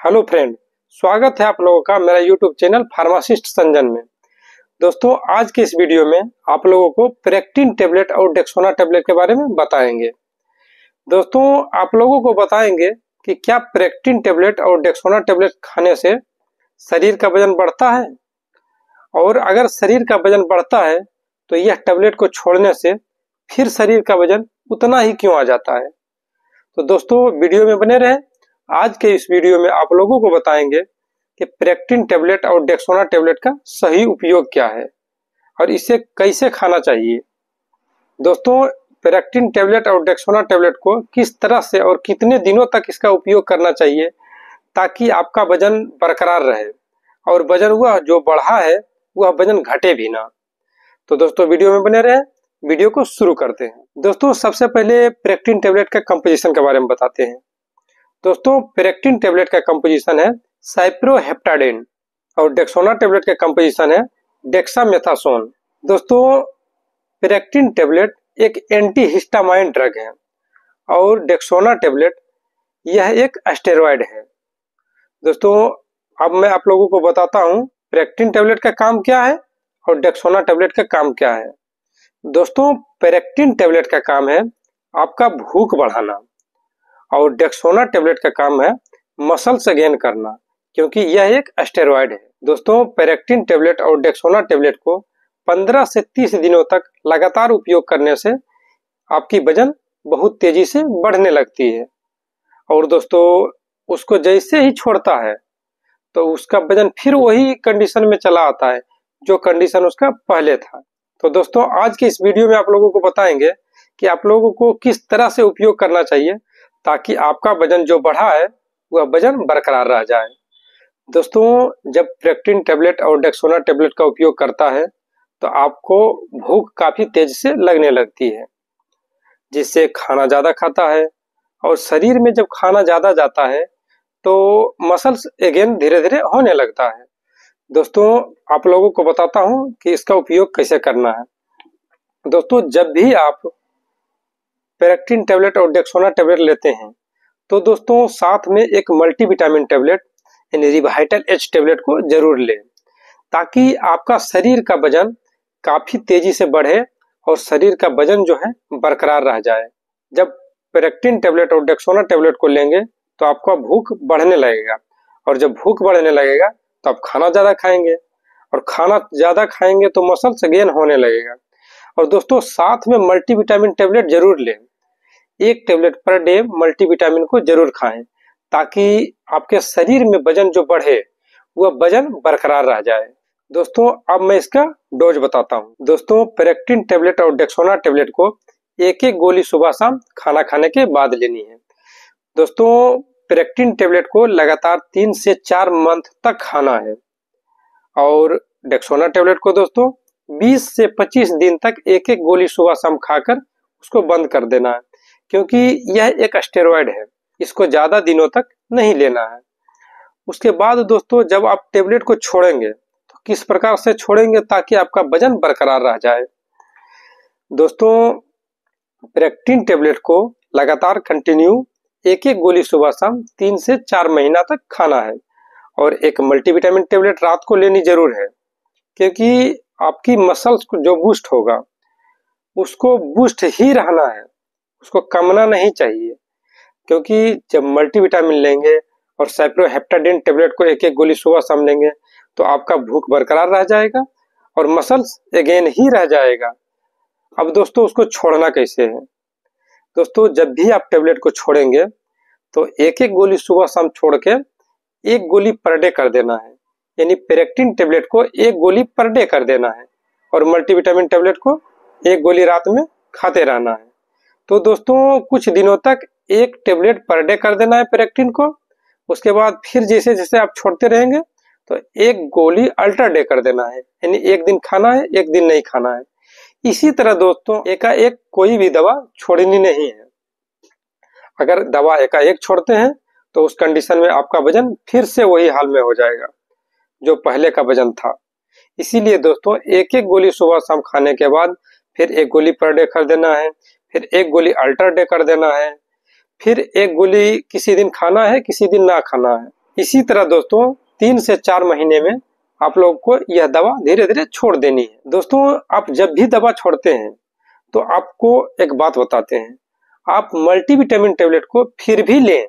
Hello friend, स्वागत है आप लोगों का मेरा यूट्यूब चैनल फार्मासिस्ट संजन में। दोस्तों, आज के इस वीडियो में आप लोगों को प्रेक्टिन टेबलेट और डेक्सोना टेबलेट के बारे में बताएंगे। दोस्तों, आप लोगों को बताएंगे कि क्या प्रेक्टिन टेबलेट और डेक्सोना टेबलेट खाने से शरीर का वजन बढ़ता है, और अगर शरीर का वजन बढ़ता है तो यह टेबलेट को छोड़ने से फिर शरीर का वजन उतना ही क्यों आ जाता है। तो दोस्तों, वीडियो में बने रहें। आज के इस वीडियो में आप लोगों को बताएंगे कि प्रेक्टिन टेबलेट और डेक्सोना टेबलेट का सही उपयोग क्या है और इसे कैसे खाना चाहिए। दोस्तों, प्रेक्टिन टेबलेट और डेक्सोना टेबलेट को किस तरह से और कितने दिनों तक इसका उपयोग करना चाहिए ताकि आपका वजन बरकरार रहे और वजन वह जो बढ़ा है वह वजन घटे भी ना। तो दोस्तों, वीडियो में बने रहें। वीडियो को शुरू करते हैं। दोस्तों, सबसे पहले प्रेक्टिन टेबलेट का कंपोजिशन के बारे में बताते हैं। दोस्तों, प्रेक्टिन टेबलेट का कंपोजिशन है साइप्रोहेप्टाडिन और डेक्सोना टेबलेट का कंपोजिशन है डेक्सामेथासोन। दोस्तों, प्रेक्टिन टेबलेट एक एंटी हिस्टामाइन ड्रग है और डेक्सोना टेबलेट यह एक स्टेरॉयड है। दोस्तों, अब मैं आप लोगों को बताता हूँ प्रेक्टिन टेबलेट का काम क्या है और डेक्सोना टेबलेट का काम क्या है। दोस्तों, प्रेक्टिन टेबलेट का काम है आपका भूख बढ़ाना और डेक्सोना टेबलेट का काम है मसल्स गेन करना, क्योंकि यह एक स्टेरॉयड है। दोस्तों, प्रेक्टिन टेबलेट और डेक्सोना टेबलेट को 15 से 30 दिनों तक लगातार उपयोग करने से आपकी वजन बहुत तेजी से बढ़ने लगती है, और दोस्तों उसको जैसे ही छोड़ता है तो उसका वजन फिर वही कंडीशन में चला आता है जो कंडीशन उसका पहले था। तो दोस्तों, आज के इस वीडियो में आप लोगों को बताएंगे कि आप लोगों को किस तरह से उपयोग करना चाहिए ताकि आपका वजन जो बढ़ा है वह वजन बरकरार रह जाए। दोस्तों, जब प्रेक्टिन टेबलेट और डेक्सोना टेबलेट का उपयोग करता है तो आपको भूख काफी तेज से लगने लगती है, जिससे खाना ज्यादा खाता है, और शरीर में जब खाना ज्यादा जाता है तो मसल्स अगेन धीरे धीरे होने लगता है। दोस्तों, आप लोगों को बताता हूं कि इसका उपयोग कैसे करना है। दोस्तों, जब भी आप प्रेक्टिन टेबलेट और डेक्सोना टेबलेट लेते हैं तो दोस्तों साथ में एक मल्टीविटामिन टेबलेट यानी रिवाइटल एच टेबलेट को जरूर लें, ताकि आपका शरीर का वजन काफी तेजी से बढ़े और शरीर का वजन जो है बरकरार रह जाए। जब प्रेक्टिन टेबलेट और डेक्सोना टेबलेट को लेंगे तो आपका भूख बढ़ने लगेगा, और जब भूख बढ़ने लगेगा तो आप खाना ज्यादा खाएंगे, और खाना ज्यादा खाएंगे तो मसल्स गेन होने लगेगा। और दोस्तों, साथ में मल्टीविटामिन टेबलेट जरूर लें। एक टेबलेट पर डे मल्टीविटामिन को जरूर खाएं, ताकि आपके शरीर में वजन जो बढ़े वह वजन बरकरार रह जाए। दोस्तों, अब मैं इसका डोज बताता हूँ। दोस्तों, प्रेक्टिन टेबलेट और डेक्सोना टेबलेट को एक एक गोली सुबह शाम खाना खाने के बाद लेनी है। दोस्तों, प्रेक्टिन टेबलेट को लगातार 3 से 4 मंथ तक खाना है, और डेक्सोना टेबलेट को दोस्तों 20 से 25 दिन तक एक एक गोली सुबह शाम खाकर उसको बंद कर देना है, क्योंकि यह एक स्टेरॉयड है, इसको ज्यादा दिनों तक नहीं लेना है। उसके बाद दोस्तों, जब आप टेबलेट को छोड़ेंगे तो किस प्रकार से छोड़ेंगे ताकि आपका वजन बरकरार रह जाए। दोस्तों, प्रेक्टिन टेबलेट को लगातार कंटिन्यू एक एक गोली सुबह शाम 3 से 4 महीना तक खाना है, और एक मल्टीविटामिन टेबलेट रात को लेनी जरूर है, क्योंकि आपकी मसल्स को जो बूस्ट होगा उसको बूस्ट ही रहना है, उसको कमना नहीं चाहिए। क्योंकि जब मल्टीविटामिन लेंगे और साइप्रोहेप्टाडिन टेबलेट को एक एक गोली सुबह शाम लेंगे तो आपका भूख बरकरार रह जाएगा और मसल्स अगेन ही रह जाएगा। अब दोस्तों, उसको छोड़ना कैसे है। दोस्तों, जब भी आप टेबलेट को छोड़ेंगे तो एक एक गोली सुबह शाम छोड़ के एक गोली पर डे कर देना है, यानी प्रेक्टिन टेबलेट को एक गोली पर डे कर देना है, और मल्टीविटामिन टेबलेट को एक गोली रात में खाते रहना है। तो दोस्तों, कुछ दिनों तक एक टेबलेट पर डे कर देना है प्रेक्टिन को। उसके बाद फिर जैसे जैसे आप छोड़ते रहेंगे तो एक गोली अल्टर डे कर देना है, यानी एक दिन खाना है एक दिन नहीं खाना है। इसी तरह दोस्तों, एकाएक कोई भी दवा छोड़नी नहीं है। अगर दवा एकाएक छोड़ते हैं तो उस कंडीशन में आपका वजन फिर से वही हाल में हो जाएगा जो पहले का वजन था। इसीलिए दोस्तों, एक एक गोली सुबह शाम खाने के बाद फिर एक गोली पर डे कर देना है, फिर एक गोली अल्टर डे कर देना है, फिर एक गोली किसी दिन खाना है किसी दिन ना खाना है, इसी तरह दोस्तों 3 से 4 महीने में आप लोगों को यह दवा धीरे धीरे छोड़ देनी है। दोस्तों आप जब भी दवा छोड़ते हैं तो आपको एक बात बताते हैं, आप मल्टीविटामिन टेबलेट को फिर भी लें।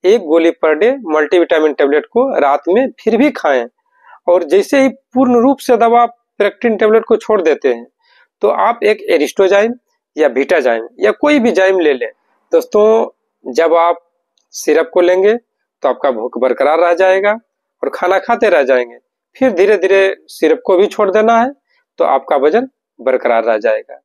1 गोली पर डे मल्टीविटामिन टेबलेट को रात में फिर भी खाएं। और जैसे ही पूर्ण रूप से दवा प्रेक्टिन टेबलेट को छोड़ देते हैं तो आप एक एरिस्टोजाइम या बीटाजाइम या कोई भी जाइम ले लें। दोस्तों जब आप सिरप को लेंगे तो आपका भूख बरकरार रह जाएगा और खाना खाते रह जाएंगे। फिर धीरे धीरे सिरप को भी छोड़ देना है तो आपका वजन बरकरार रह जाएगा।